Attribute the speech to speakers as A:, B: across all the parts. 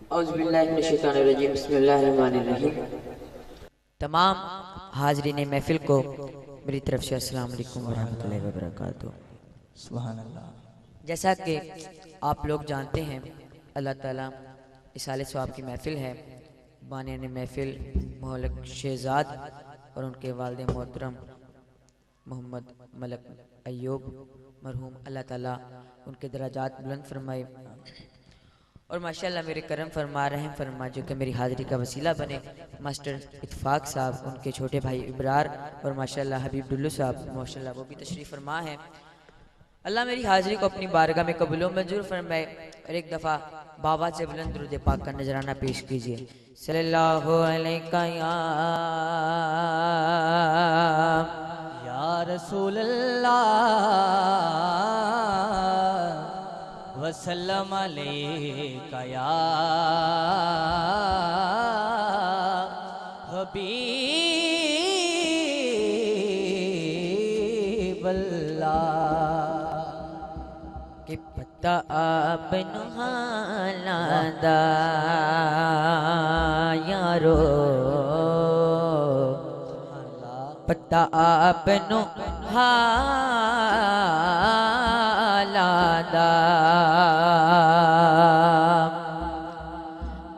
A: औज़ुबिल्लाहिमिनश्शैतानिर्रजीम बिस्मिल्लाहिर्रहमानिर्रहीम।
B: तमाम हाजरीन महफिल को मेरी तरफ से अस्सलाम वालेकुम वरहमतुल्लाहि वबरकातुहू।
C: सुभान अल्लाह।
B: जैसा कि आप लोग जानते हैं, अल्लाह ताला इसाले सवाब की महफिल है। बानियान महफिल मोहल्लक शहजाद और उनके वालिद मोहतरम मोहम्मद मलक अय्यूब मरहूम, अल्लाह ताला उनके दराजात बुलंद फरमाए और माशाल्लाह मेरे करम फरमा रहम फरमा, जो कि मेरी हाज़िरी का वसीला बने। मास्टर इत्तफाक साहब, उनके छोटे भाई इब्रार और माशाल्लाह हबीब डुल्लू साहब माशाल्लाह वो भी तशरीफ़ फरमा है। अल्लाह मेरी हाज़िरी को अपनी बारगाह में कबूल व मंजूर फरमाए। और एक दफ़ा बाबा से बुलंद दुरूद पाक का नजराना पेश कीजिए। सल्लल्लाहु अलैहि
C: या रसूल अल्लाह वसल्लम अलैका या हबीब अल्लाह।
B: कि पता आप नुहालादा यारो, पता आप नुहालादा,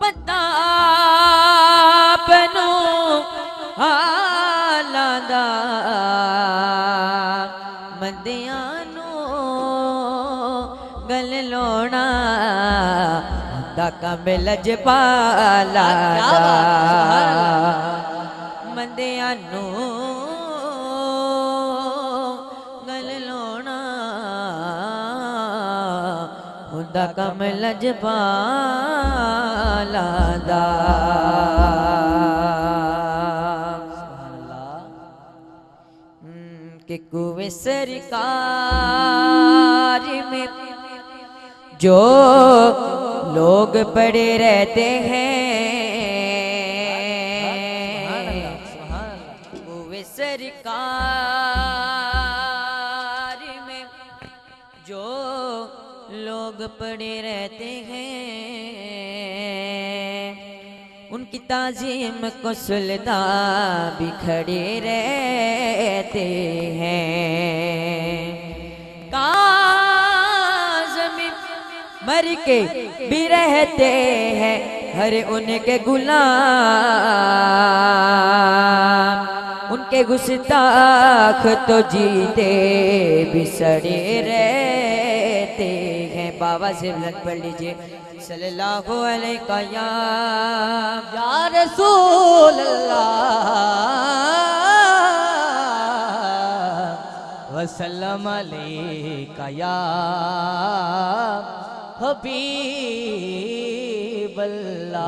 B: पता आप नुहालादा मदियानो गल लोना दा कमिल जपाला मंदियानू गल लोना दा कमिल जपाला दा। कि कुएं सरकार में जो लोग पड़े रहते हैं, कुएं सरकार में जो लोग पड़े रहते हैं, उनकी ताज़ीम को सुल्तान भी खड़े रहते हैं। काज़मी मर के भी रहते हैं हर उनके गुलाम, उनके गुस्ताख तो जीते भी सड़े रहते हैं। बाबा से बुलंद पढ़ लीजिए सल्लल्लाहु अलैहि
C: या रसूल अल्लाह वसल्लम अलैका या हबीब अल्लाह।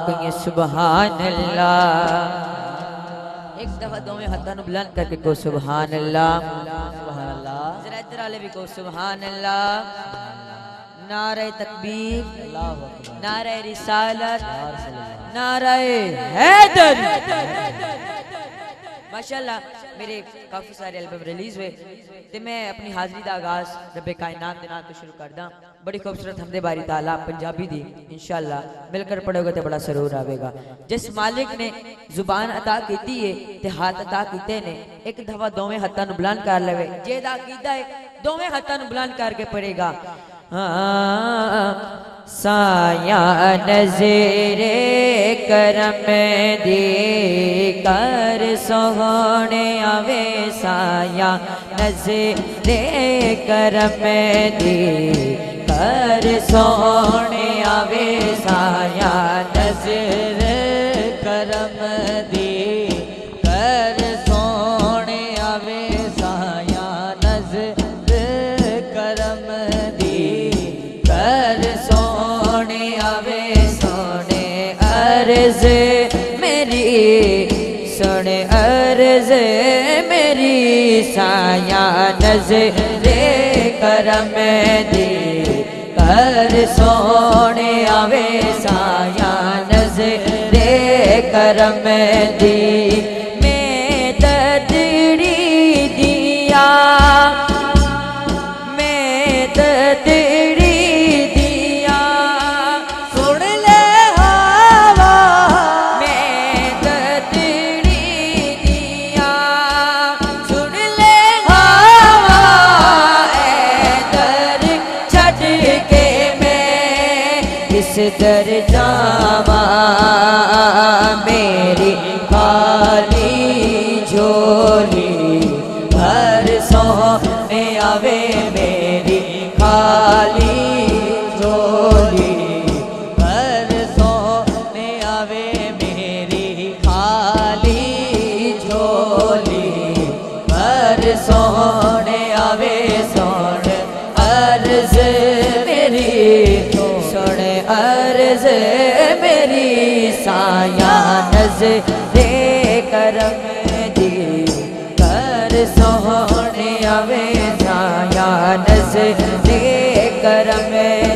B: कहिए सुभान अल्लाह। एक दफा दो में हत्था बुलंद करके को सुभान अल्लाह।
C: सुभान अल्लाह।
B: जरा इधर वाले भी को सुभान अल्लाह। नारे तकबीर, नारे रिसालत, नारे हैदर। माशाल्लाह मेरे काफ़ी सारे एल्बम रिलीज हुए तो मैं अपनी हाज़िरी का आगाज़ रब्बे कायनात दे नाम तो शुरू करदा। बड़ी खूबसूरत हमदे बारी ताला पंजाबी दी इंशाअल्लाह मिलकर पढ़ोगे तो बड़ा सरूर आवेगा। जिस मालिक ने जुबान अता की है ते हाथ अता किते ने, एक दफा दोवें हत्थां नूं बुलंद कर लेवे। जे दा कीदा है दोवें हत्थां नूं बुलंद करके पढ़ेगा। साया नज़रे करम दी कर सोहने आवे, साया नज़रे करम दी कर सोहने आवे, साया नज़रे
C: करम दी कर सोने आवे, साया नज़र करम दी कर सोने आवे। सोने अर्ज़ मेरी, सोने अर्ज़ मेरी, साया नज़रे करम दी कर सोने आवे, साया नज़रे करम दी। मैं तदड़ी दिया, मैं तदड़ी दिया दर जावा मेरी खाली झोली घर सोने आवे मेरी खाली झोली घर सोने आवे मेरी खाली झोली घर सोने आवे सोन अर्ज मेरी सुन अर्ज मेरी साया नज़रे करम दी कर सोने आवे साया नज़रे करम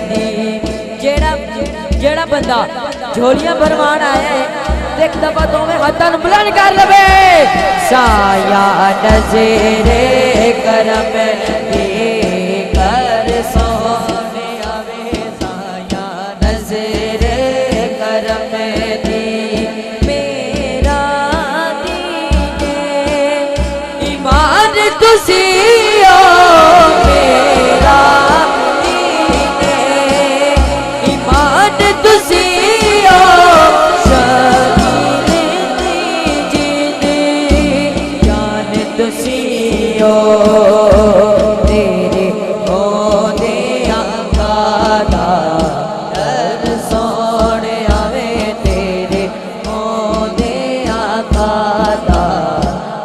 C: दी। जेड़ा बंदा झोलियां भरवान आया है एक दफा दोवें हाथों बुलंद कर लवे साया नज़रे करम दी कर सोने आवे साया नज़रे करम दी। मेरा दीने ईमान तुसी हो मेरा दीने ईमान तुसी हो तेरे होदे आकादा दर सोने आवे तेरे होदे आकादा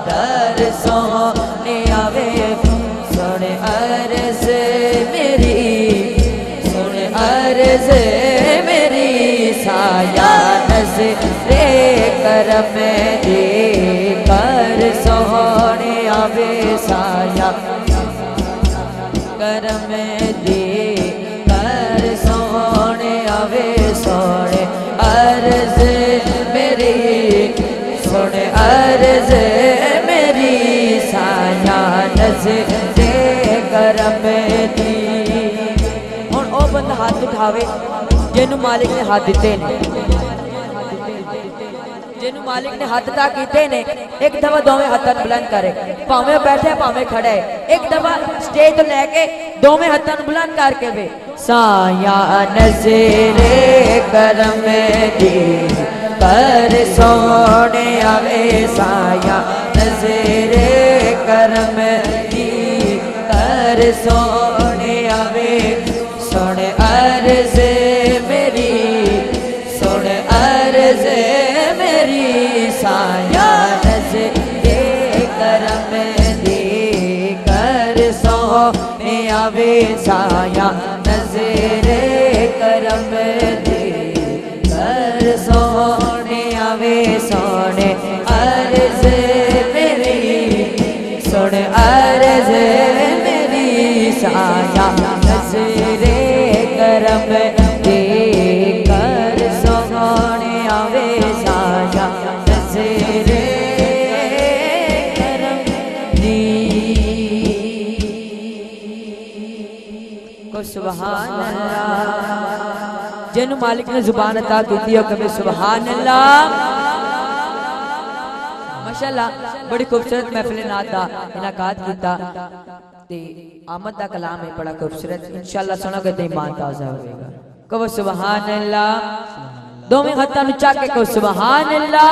C: दर सोने आवे सुन अर्ज मेरी सुन अर्ज मेरी साया नज़रे करम दे कर सोने आवे साया करम दे कर सोने आवे सोने अर्ज मेरी सुन अर्ज मेरी साया नज़रे करम दी। हुण ओ बंदा हाथ उठावे जिन्हों मालिक ने हाथ दिते ने जिन्हों मालिक ने हाथ ता कीते ने एक दफा दोवें हाथों बुलंद करे भावें बैठे भावें खड़े एक दफा स्टेज तो लैके दोवें हाथों बुलंद करके वे साया नज़रे करम दी कर सोने आवे साया नज़रे करम दी कर सोने आवे सुन अर्ज मेरी सुन अर्ज मेरी साया नज़रे करम दे कर सोने आवे साया नज़रे करम दे कर सोने आवे सोने अर्ज मेरी सुन अर्ज मेरी साया नज़रे करम दे कर सोने आवे साया नज़रे करम दी। को सुभान अल्लाह जिन्हों मालिक ने जुबान अता की हो कभी सुभान अल्लाह। माशाअल्लाह बड़ी खूबसूरत महफिल नात का इनाकात किया ते आमद का कलाम है बड़ा खूबसूरत इंशाअल्लाह सुनोगे तो ईमान ताज़ा होगा। कहो सुभान अल्लाह दोवें हाथों नु चक के कहो सुभान अल्लाह।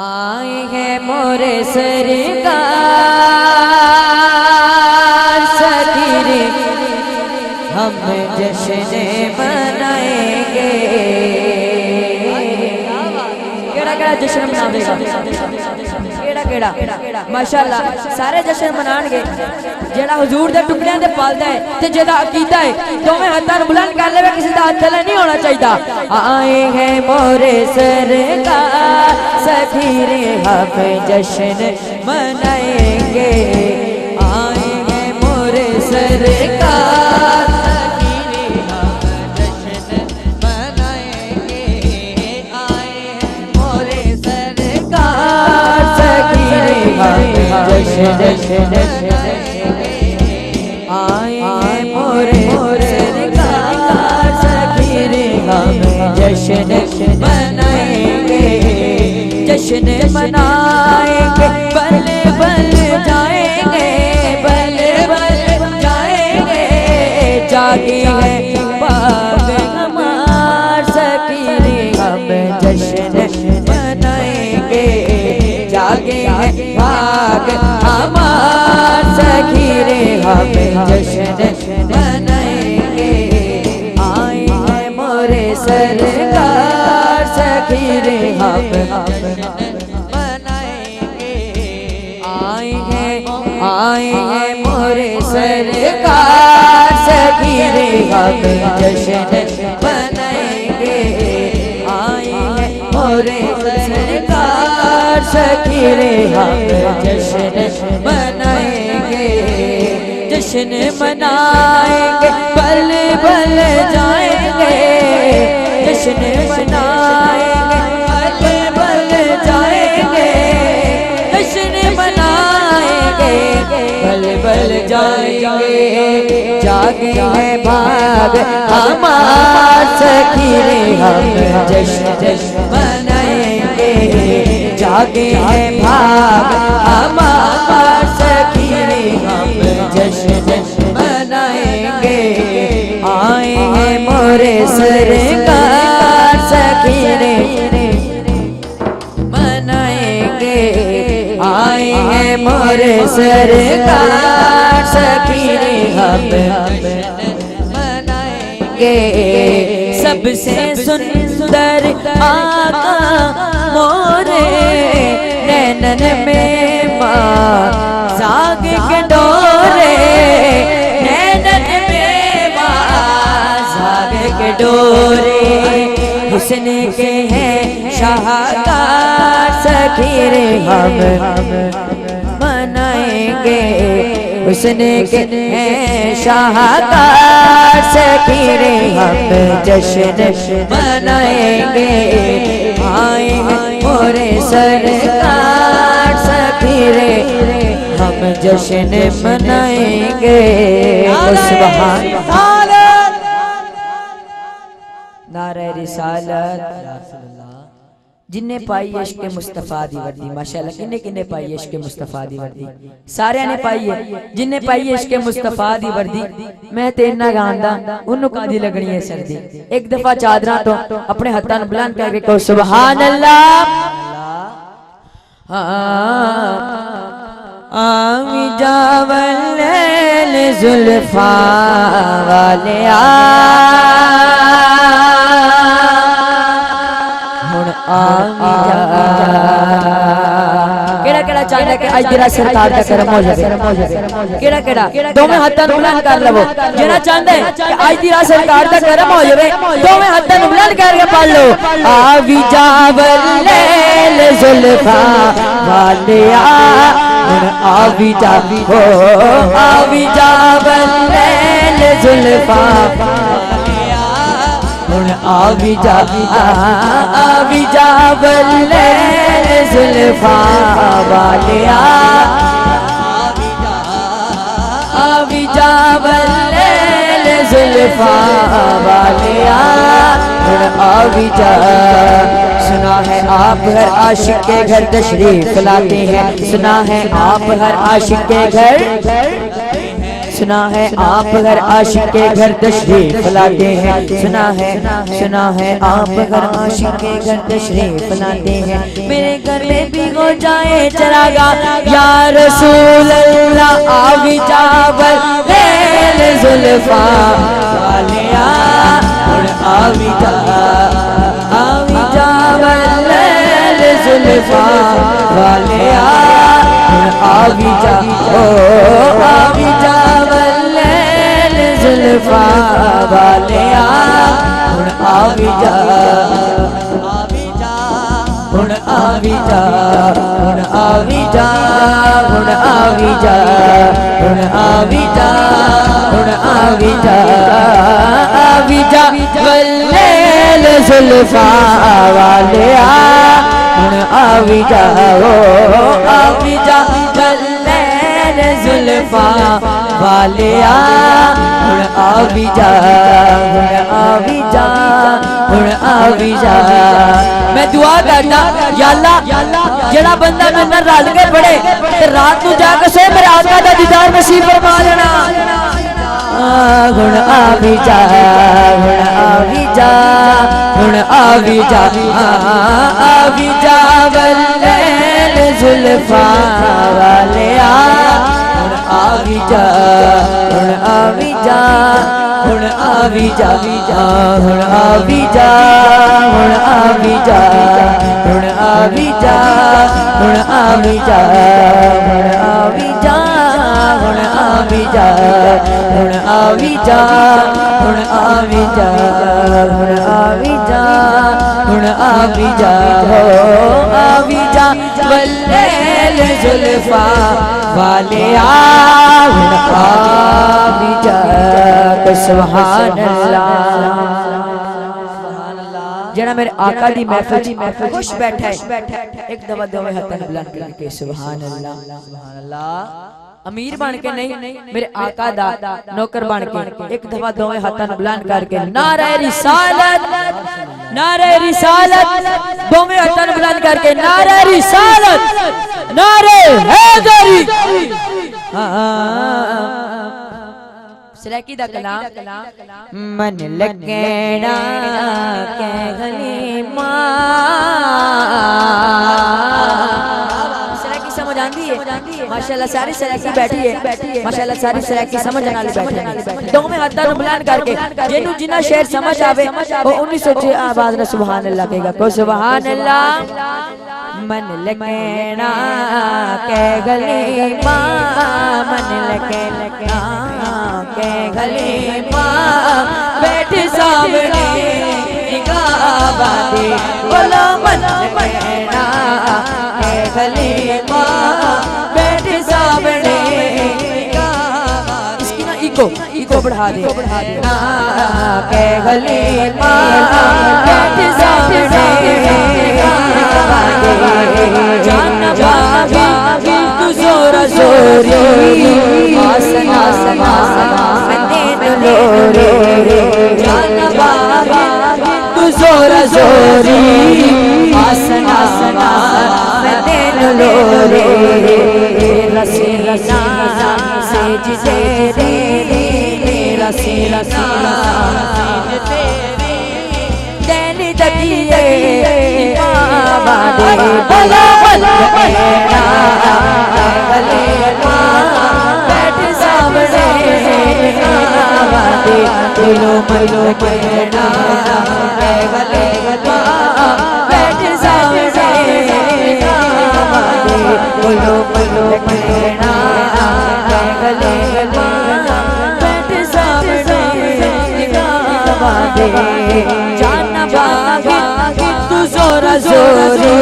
C: आए हैं मोरे सरकार सखीरे हम जश्न मनाएंगे। केड़ा केड़ा जश्न मनावेगा केड़ा केड़ा माशाअल्लाह सारे जश्न मनाएंगे जेड़ा हुजूर दे टुकड़ियां दे पालदा है ते जेदा अकीदा है दोवें हाथां नु बुलंद कर लेवे किसी दा हाथ थले नहीं होना चाहिए। आए हैं मोरे सरकार सखीरे हम जश्न मनाएंगे। आए हैं मोरे सरकार सखीरे हम जश्न मनाएंगे। आए हैं मोरे सरकार सखीरे हम जश्न आए मोरे सरकार सखीरे हम जश्न मनाएंगे। जश्न मनाएंगे बल्ले बल्ले जाए
B: मनाएंगे।
C: आएंगे मोरे सरकार सगीरे हम जश्न
B: मनाएंगे।
C: आएंगे मोरे सरकार सगीरे हम जश्न मनाएंगे। जश्न मनाएंगे पल पल जाएंगे। जश्न मनाएंगे पल पल जाएंगे। जश्न मनाएंगे पल पल जाएंगे। जागे है भाग हमार सखीरे हम जश्न मनाएंगे। जागे है भाग हमार सखीरे हम जश्न मनाएंगे। आए हैं मोरे सरकार सखीरे मनाएंगे। आए हैं मोरे सरकार सखीरे हम मनाएंगे। सबसे सुंदर आका मोरे नैनन में माँ साग के डोरे। नैनन में माँ साग के डोरे। हुस्न के हैं शाहकार सखीरे हम मनाएंगे। हुस्न के हैं शाहकार सखीरे हम जश्न मनाएंगे। आए हैं मोरे सरकार सखीरे हम जश्न मनाएंगे। सुभान नारे रिसालत। जिन्ने पाई इश्क मुस्तफा दी वर्दी माशाअल्लाह। किन्ने किन्ने पाई इश्क मुस्तफा दी वर्दी? सारे ने पाई है। जिन्ने पाई इश्क मुस्तफा दी वर्दी मैं ते इन्ना गांदा उन्नु कादी लगनी है सर्दी। एक दफा चादरा तो अपने हत्थां नु बुलंद करके कहो सुभान अल्लाह। आमी जावल जुल्फा वाले केड़ा केड़ा चाहता कि आज तेरा सरकार दा करम हो जावे। केड़ा केड़ा दोवें हत्थां नु बुलंद कर लवो। जेड़ा चाहंदा है कि आज तेरा सरकार दा करम हो जावे दोवें हत्थां नु बुलंद करके पढ़ लो। आवी जावल लैल जुल्फा वालिया आवी जावी हो। आवी जावल लैल जुल्फा आवी जावल लैल जुल्फा वालिया। आवी जावल लैल जुल्फा वालिया। आवी जा। सुना है आप हर आशिक के घर तशरीफ लाते हैं। सुना है आप हर आशिक के घर। सुना है आप हर आशिक के घर तशरीफ लाते हैं। सुना है आप हर आशिक के घर तशरीफ लाते हैं। मेरे घर में भी हो जाए चरागा या रसूल अल्लाह। आवी जावल लैल जुल्फा वालिया। आवी जावल लैल जुल्फा वालिया। आवी जा आवी जावल लैल जुल्फा वालिया। आवी जा आवी जा आवी जा आवी जा आवी जा आवी जा आवी जा लैल जुल्फा वालिया। आवी जा आवी जा लैल जुल्फा वालिया। आवी जा आवी जा आवी जा। मैं दुआ करना या अल्लाह जेड़ा बंदा मेरे नाल रल के पढ़े ते रात को जाके सोए मेरे आका दा दीदार नसीब फरमा लेना। गुण आवी जा आवी जा आवी जा आवी जा लैल जुल्फा वालिया। आवी जा हुण आवी जा हुण आवी जा हुण आवी जा हुण आवी जा हुण आवी जा हुण आवी जा हुण आवी जा हुण आवी जा हुण आवी जा हुण आवी जा हुण आवी जा हो आवी जा वल्लैल जुल्फा वाले हुण आवी जा सुभान अल्लाह जरा मेरे आका दी महफिल खुश बैठा है एक दफा दोवें हाथों में बुलंद करके सुभान अल्लाह अमीर बन के नहीं मेरे आका दा नौकर बन के एक दफा दोवें हाथों में बुलंद करके नारे रिसालत दोवें हाथों में बुलंद करके नारे रिसालत नारे हैदरी सराकी दा कलाम मन लगेना के गलीमा सराकी समझ आंदी है माशाल्लाह सारी सराकी बैठी है माशाल्लाह सारी सराकी समझ आने वाली बैठी है दोवें हाथां नु बुलंद करके जेनु जिन्ना शेर समझ आवे वो 1900 आवाज में सुभान अल्लाह कहेगा को सुभान अल्लाह मन लगेना के गलीमा मन लगेना के गले बैठ सामने निगाह बांधे बोलो मन लगेना के गले बैठ सामने इसकी ना इको बढ़ा दे के गले बैठ सामने जान बाबी तू जोरा जोरी आसना लोरे जान बाबी तू जोरा जोरी आसना लोरे रसे रसीना से जिसे मेरा से रसीना दैनी तकिए बाबा दे बला बला बैठ सामने बोलो मलो कहना गले बैठ सामने बोलो मलो कहना गले बैठ सामने जान बागी तू जोरा जोरी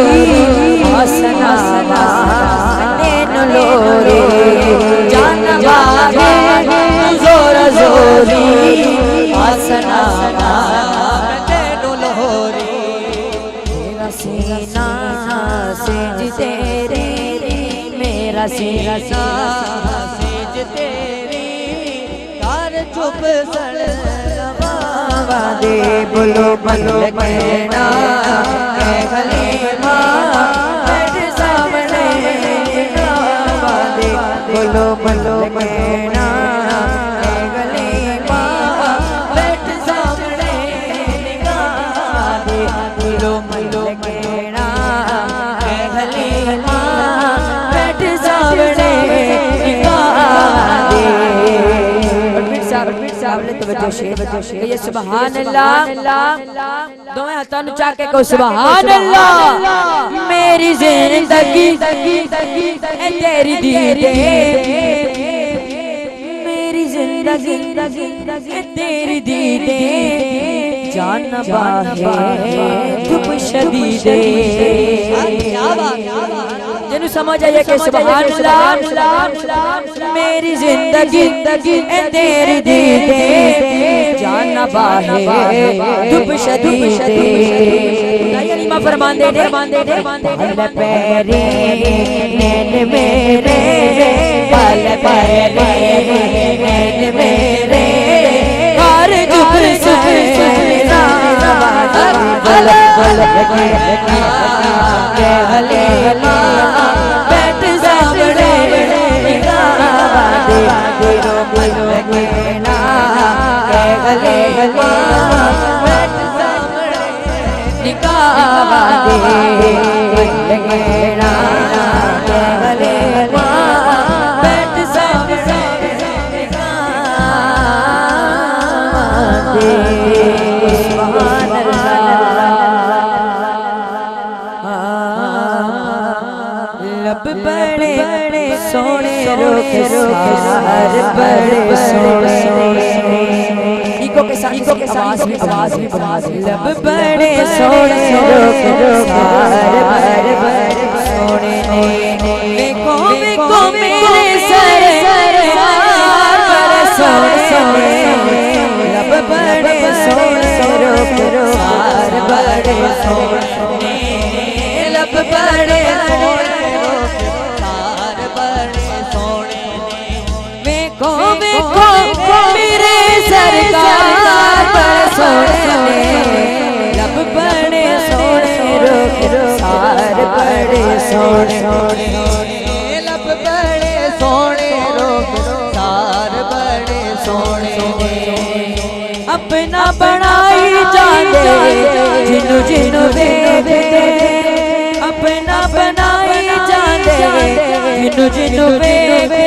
C: हसना लोरे जान बागी जोरा जोरी हसना लोरे मेरा सीना से तेरे मेरा सीना से तेरी कार चुप सड़ दे बोलो बोलो कहना गले बैठ सामने दे बोलो बोलो कहना गले बैठ सामने दे बोलो बोलो कहना गले बैठ सामने ये सुभान अल्लाह दोवें हाथों नु चाक के को सुभान अल्लाह मेरी जिंदगी ए तेरी दीदे मेरी जिंदगी ए तेरी दीदे जान बाहे धूप शदीदे जेनु समझ आया के सुभान अल्लाह मेरी जिंदगी ए तेरी दीदे जान बाहे धूप शदीदे कलीमा फरमान दे पल पैरे नैन मेरे पल पैरे नैन मेरे हर दुख सुना बल बल के हले बैठ सामने दे तेरो बोलो कहना के गले बैठ सामने निकाह दे कहना के गले बैठ सामने सुभान लब बड़े सोने रुखसार बड़े सोने इको के साथ आवाज भी बढ़ा दे लब बड़े सोने रुखसार बड़े सोने देखो देखो मेरे सरकार बड़े सोने लब बड़े सोने रुखसार बड़े सोने लब बड़े देखो मेरे सरकार बड़े सोने लब बड़े सोने रुखसार बड़े सोने लब बड़े सोने रुखसार बड़े सोने अपना बनाई जाते जिनु जिनु देखते अपना बनाई जाते जिनु जिनु देखते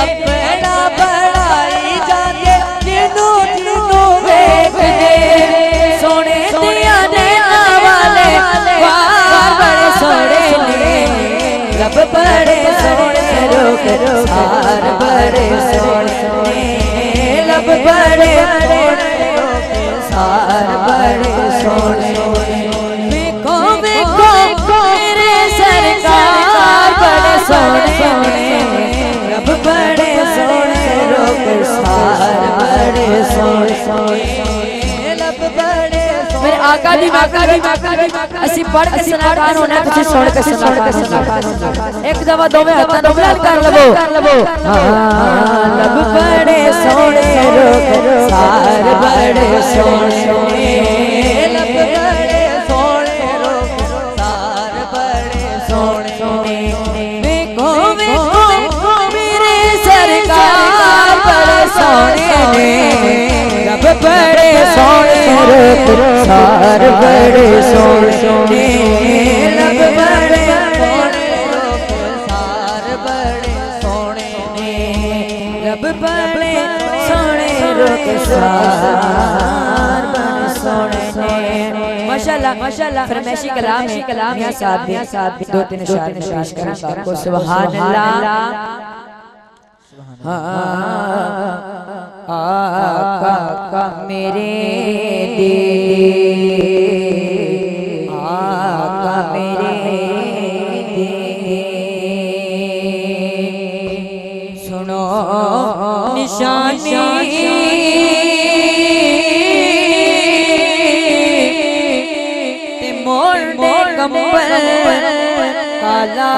C: अपना बढ़ाई जाते जिनु जिनु देखते सोने दिया देना वाले वार बड़े सोने लब बड़े सोने रुखसार बड़े सोने लब बड़े रुखसार बड़े सोने देखो देखो मेरे सरकार बड़े सोने लब बड़े सोने रुखसार बड़े सोने लब बड़े मेरे आका दी ਅਸੀਂ ਪੜ ਕੇ ਸੁਣਾਉਣ ਹੋਣਾ ਤੁਸੀਂ ਸੁਣ ਕੇ ਸੁਣਾਉਣਾ ਇੱਕ ਦਫਾ ਦੋਵੇਂ ਹੱਥਾਂ ਨੂੰ ਬੁਲੰਦ ਕਰ ਲਵੋ लब बड़े सोने रुखसार बड़े सोने लब बड़े सोने रुखसार बड़े सोने देखो देखो मेरे सरकार बड़े सोने लब बड़े सोने रुखसार बड़े सोने लब बड़े रुखसार बड़े सोने लब बड़े सोने रुखसार बड़े सोने माशाल्लाह फरमाइशी कलाम मियां साहब दो तीन अशआर पेश करें आपको सुभान अल्लाह आका मेरे दिल आका मेरे दिल सुनो निशानी ते मोड़ कंबल काला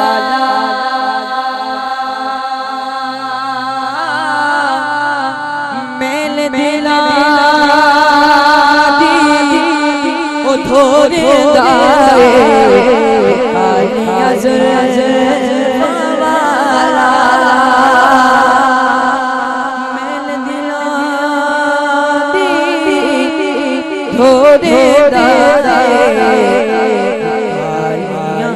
C: दिला दी ओ धोरे दाए कालिया वाला मैल दिला दी धोरे दाए कालिया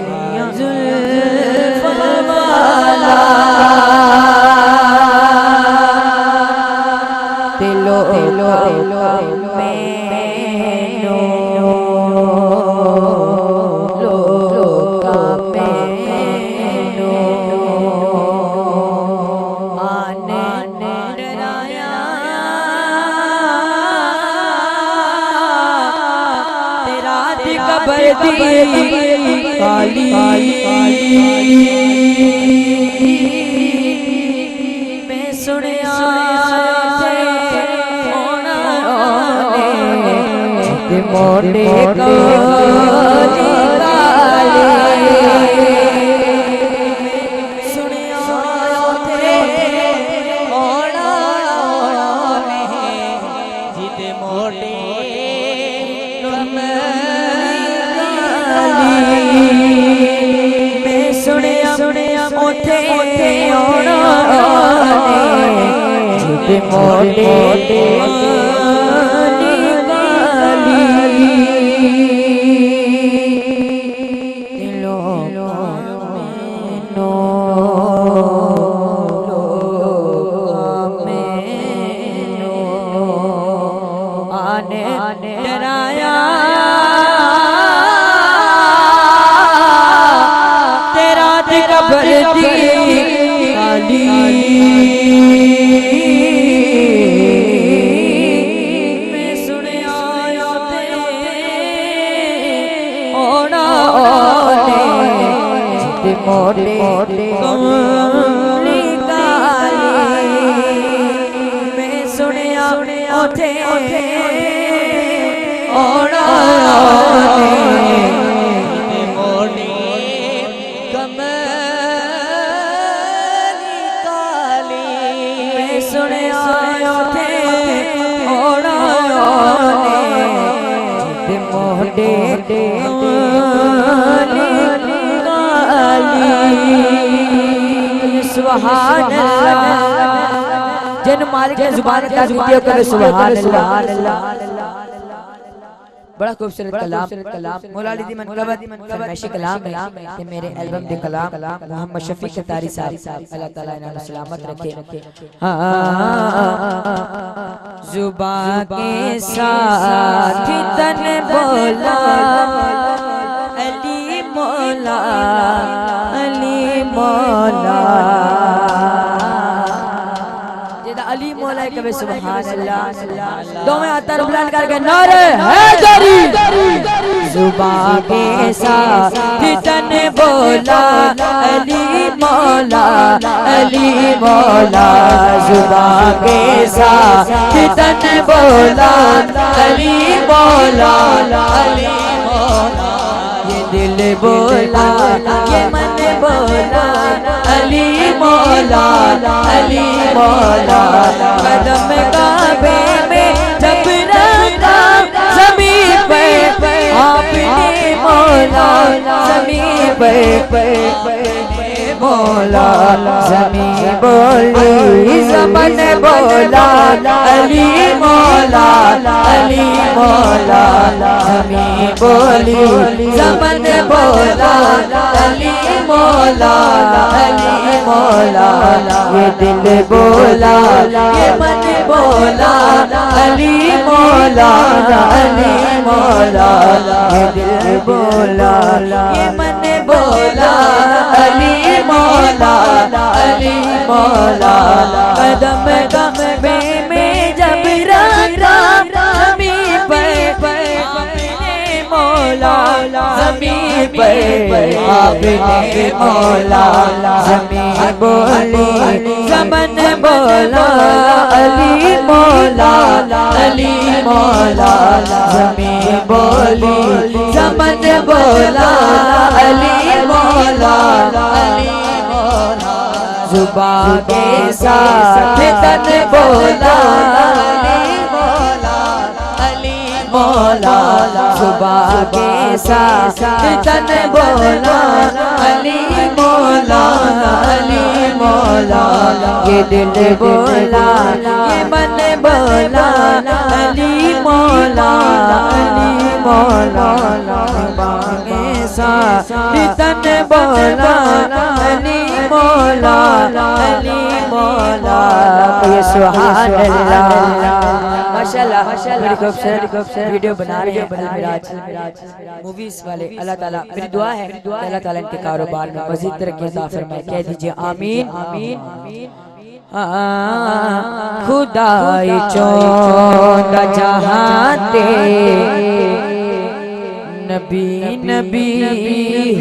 C: वाला काली मैं सुनिया मोटे सुनिया जिते मोटे मैं सुनिया उठे आना जिते मोटे ने डराया तेरा कब्र दी काली मैं सुनिया ओना ओने मोटे कमली काली मैं सुनिया ओठे ओना ओने मोटे कमली काली मैं सुनिया ओठे ओना ओने मोटे सुभान अल्लाह जिन मालिक ने जुबान अता की करे सुभान अल्लाह। बड़ा खूबसूरत कलाम मौला अली दी मनकबत फरमाइशी कलाम है कि मेरे एल्बम दे कलाम मोहम्मद शफी कतारी साहब अल्लाह ताला इन्हें सलामत रखे। जुबान के साथ तन बोला अली मौला अली मौला जेदा अली मौला कबे सुभान अल्लाह दो में हाथ बुलंद करके नारे हैदरी जुबान के साथ तन बोला अली मौला अली मौला जुबान के साथ तन बोला अली मौला अली मौला दिल बोला ये मन बोला अली मौला अली मौला कदम काबे में जब रखा ज़मीन पे आपने मौला ज़मीन पे मौला ज़मीन बोली ज़मन बोला अली मौला अली मौला ज़मीन बोली ज़मन बोला अली मौला अली मौला ये दिल बोला ये मन बोला अली मौला अली मौला ये दिल बोला ये मन बोला अली मौला अली मौला कदम कमबे में जब रखा ज़मीन पे आपने मौला ज़मीन पे आपने मौला ज़मीन बोली ज़मन बोला अली मौला अली मौला ज़मीन बोली ज़मन बोला अली मौला अली मौला जुबान के साथ तन बोला अली मौला अली मौला जुबान के साथ तन बोला अली मौला अली मौला ये दिल बोला ये मन बोला अली मौला अली मौला जुबान के साथ तन बोला अली मौला अली मौला ये सुभान अल्लाह माशाल्लाह बड़ी खूबसूरत वीडियो बना रहे हैं अलमिराज मूवीज वाले। अल्लाह ताला मेरी दुआ है अल्लाह ताला इनके कारोबार में मज़ीद तरक्की अता फरमाए। कह दीजिए आमीन आमीन। खुदाई चौंदा जहां ते नबी नबी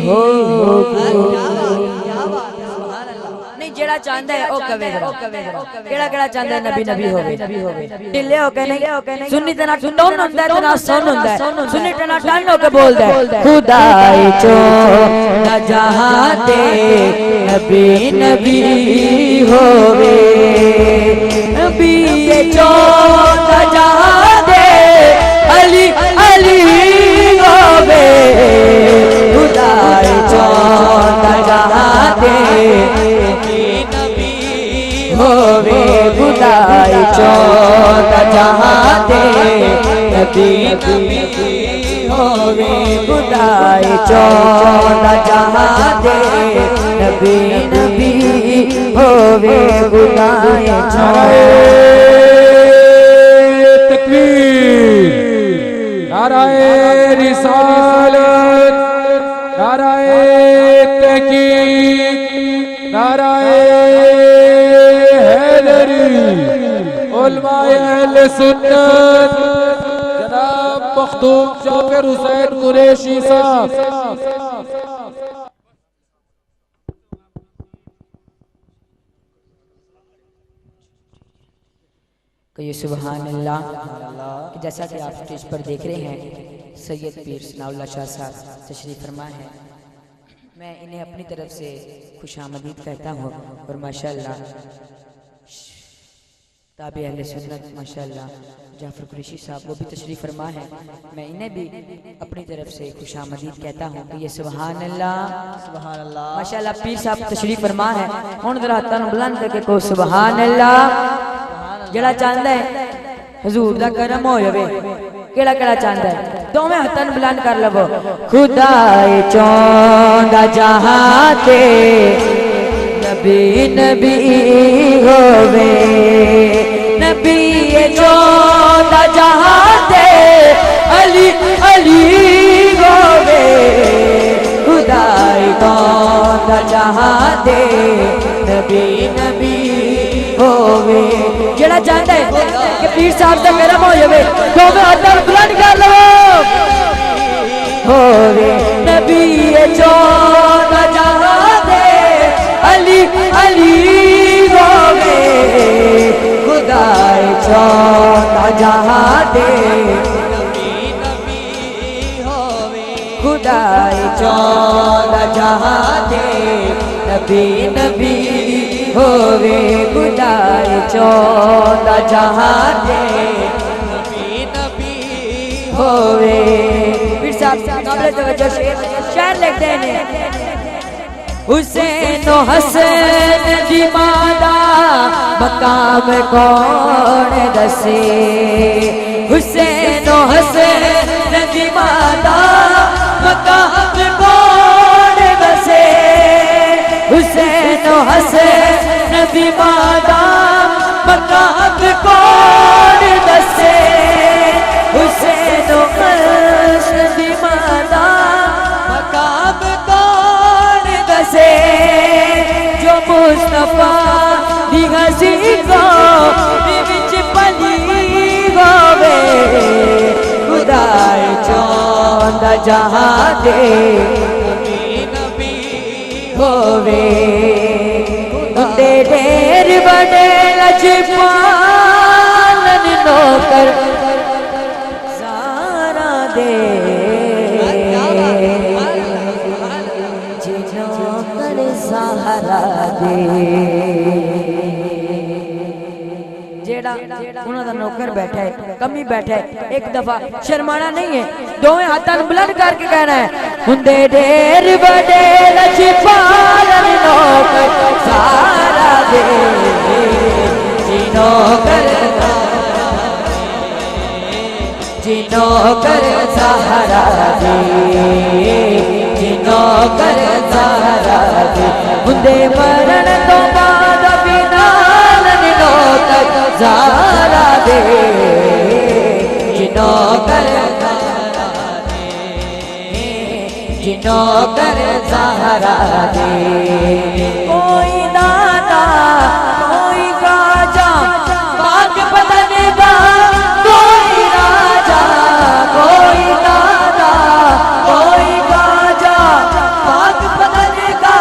C: हो जेड़ा चाहता है ओ कवे केड़ा केड़ा चाहता है नबी नबी होवे ढिले होके नहीं सुन्नी तना टोन हुंदा है तना सुन हुंदा है सुन्नी तना टन होके बोलदा है खुदाई चो ना जहां दे नबी नबी होवे नबी चो ना जहां दे अली अली होवे खुदाई चो ना जहां दे होवे खुदाई चौथा जहां दे नबी होवे खुदाई चौथा जहां दे नबी नबी होवे खुदाई चौथा। तकबीर।
D: नाराए रिसालत, नाराए तहकीक, नाराए हैदरी, उलमाए अहले सुन्नत जनाब मखदूम जाकिर हुसैन कुरैशी साहब।
B: कहिए सुभान अल्लाह। जैसा कि आप स्टेज पर देख रहे हैं सैयद पीर सनाउल्लाह शाह साहब तशरीफ फरमा है। मैं इन्हें अपनी तरफ से खुशामदीद कहता हूँ और माशाअल्लाह ताबे अहले सुन्नत माशाअल्लाह जाफर कुरैशी साहब वो भी तशरीफ फरमा है। मैं इन्हें भी अपनी तरफ से खुशामदीद कहता हूँ कि ये सुभान अल्लाह माशाअल्लाह पीर साहब तशरीफ फरमा है। हुण जरा हत्थां नूं बुलंद करके कहो सुभान अल्लाह। जेड़ा चाहता है हजूर दा करम हो जावे, केड़ा केड़ा चाहता है दोवें हत्थां नूं बुलंद कर लवो। खुदाए चांदा जहां ते नबी नबी होवे, नबी चांदा जहां ते अली अली होवे। खुदाए चांदा जहां ते नबी नबी होवे। जेड़ा चाहता है कि पीर साहब दा करम हो जावे दोवें हत्थां नूं बुलंद कर लवो। होवे नबी चांदा जहां ते अली अली होवे। खुदाए चांदा जहां ते नबी नबी होवे। खुदाए चांदा जहां ते नबी नबी होवे। खुदाए चांदा जहां ते नबी नबी होवे। फिर साहब काबिल तवज्जो शेर लिखते हैं। हुसैन हसन दी मादा मकाम कौन दसे। हुसैन हसन दी मादा मकाम कौन दसे। हुसैन हसन दी मादा मकाम कौन दसे। हुसैन हसन दी मादा मकाम कौन दसे। जो मुस्तफा दी हसी को विच पली होवे। खुदाए चांदा जहां ते नबी नबी होवे। उंदे ढेर बड़े लजपालन नौकर सारा दे। सहारा दे। जेड़ा उन्हां दा नौकर बैठा है कमी बैठा है एक दफा शर्माना नहीं है, दोवें हाथां नूं बुलंद करके कहना है। हुंदे ढेर बड़े लजपालन नौकर सहारा दे। जी नौकर जी नौकर सहारा दे। जी नौकर सहारा दे। हुंदे मरण तो बाद भी नालन नौकर सहारा दे। जी नौकर जी नौकर सहारा दे। कोई दादा कोई राजा बाग बदन का। कोई राजा कोई दादा कोई राजा बाग बदन का।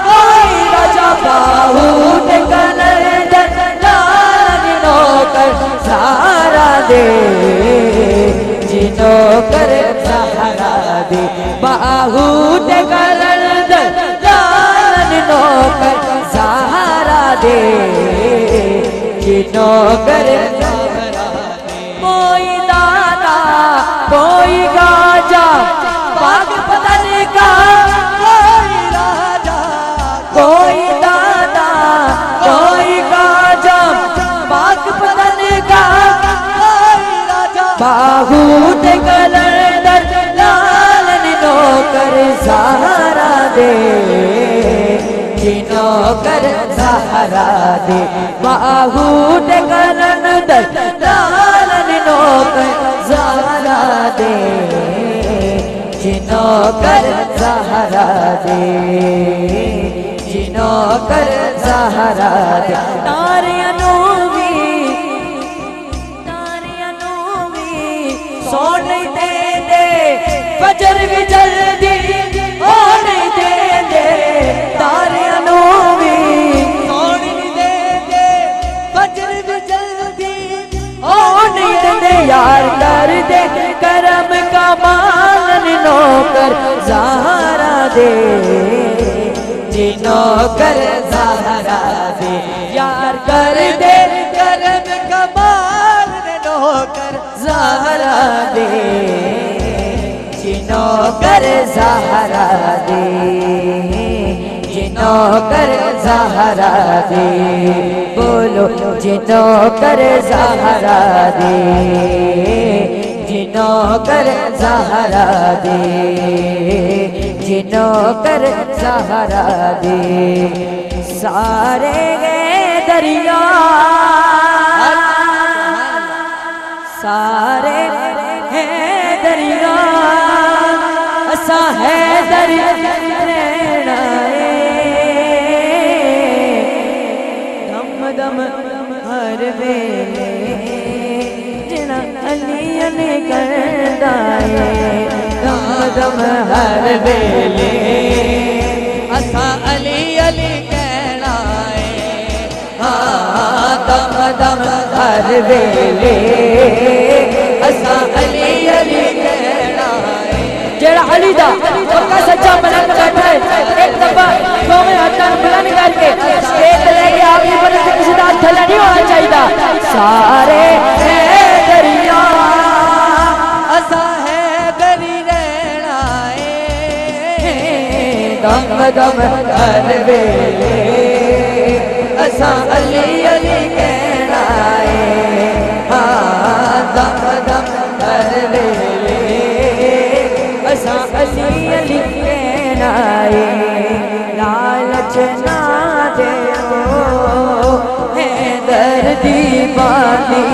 B: कोई राजा बाहूद कलंदर लाल नौकर सहारा दे। जी नौकर सहारा दे। बाहूद कलंदर लाल नौकर सहारा दे। जी नौकर कोई दादा कोई राजा बाग बदन का। कोई राजा कोई दादा कोई राजा बाग बदन का। कोई राजा बाहूद कलंदर लालन नौकर सहारा दे। जी नौकर सहारा दे। बाहूद कलंदर लालन नौकर सहारा दे।
C: जिनो कर ज़हरा दे, जिनो कर ज़हरा दे। तारियां नूवी सो नहीं दे दे, फजर भी जल्दी ओ नहीं दे दे। तारियां नूवी सो नहीं दे दे, फजर भी जल्दी ओ नहीं दे दे। यार कर दे करम का मान नौकर ज़हरा दे, जिनो कर ज़हरा दे। यार कर दे करम का मान नौकर ज़हरा दे, जिनो कर ज़हरा दे, जिनो कर ज़हरा दे। बोलो जिनो कर ज़हरा दे, जिनो कर ज़हरा दे, जिनो कर ज़हरा दे। सारे गए दरिया, सारे हैं दरिया, असा है दरिया दम दम हर वेले जिना अली अली करदा है। दम दम हर वेले असा अली अली कहना है। हाँ दम दम हर वेले असा अली अली कहना है। जेड़ा अली दा पक्का सच्चा मलक बैठा है, एक दफा दोवें हाथां बुलंद करके स्टेज ते लेके आखिरी बंदे ते किसी दा हाथ थल्ले नहीं होना चाहिए। सारे है दरिया असा है दरी रहना है। दम दम हर वेले असा अली अली कहना है। हाँ दम दम हर वेले असा अली अली कहना है। लालच ना दे है दर्दी बानी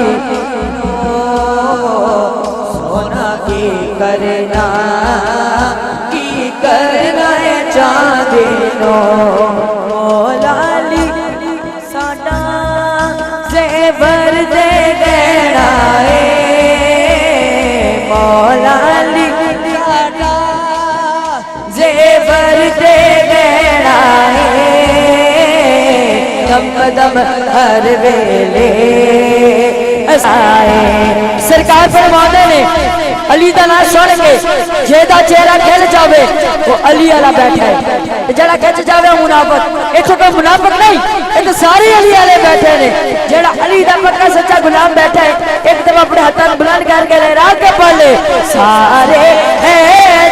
C: सोना की करना है चांदी नो। लाली साडा ज़ेवर दे गहना है। मौलाली साडा ज़ेवर दे गहना है। दम दम हर वेले आए। सरकार फरमाते ने अली दा नाम सुन के जेदा चेहरा खिल जावे वो अली वाला बैठा है, जेड़ा खिंच जावे मुनाफिक। इत्थे कोई मुनाफिक नहीं, ये सारे अली वाले बैठे ने। जेड़ा अली दा पक्का सच्चा गुलाम बैठा है, एक दफा अपने हाथों में बुलंद करके लहरा के पढ़ ले। सारे है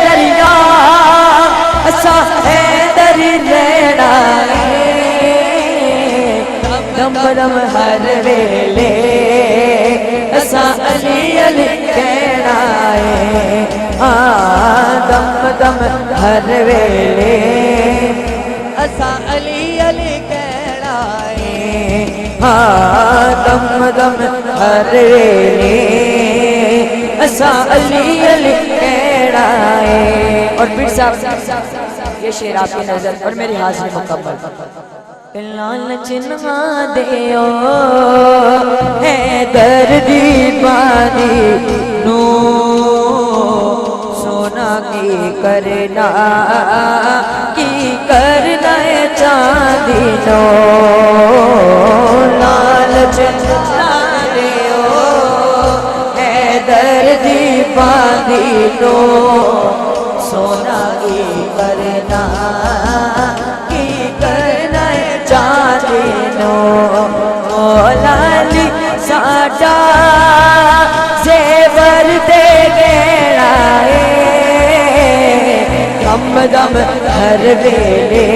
C: दरिया असा है दरी लेना है। दम दम हर वेले असा अली अली कहना है। हाँ दम दम हर वेले असा अली अली कहना है। हाँ दम दम हर वेले असा अली अली कहना है। और फिर साहब ये शेर आपकी नजर और मेरी हाजिरी मुकम्मल। लालच ना देओ है दर्दी बानी नू सोना की करना है चांदी नो। लालच ना देओ है दर्दी बानी नो सोना की करना चांदी नो। लाली साडा ज़ेवर दे गहना है। दम दम हर वेले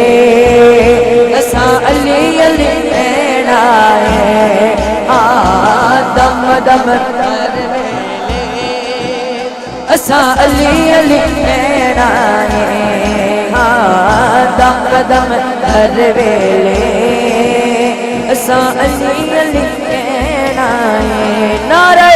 C: असा अली अली कहना है। हाँ दम दम हर वेले असा अली अली कहना है। हाँ दम दम हर वेले असा अली अली कहना है। नारे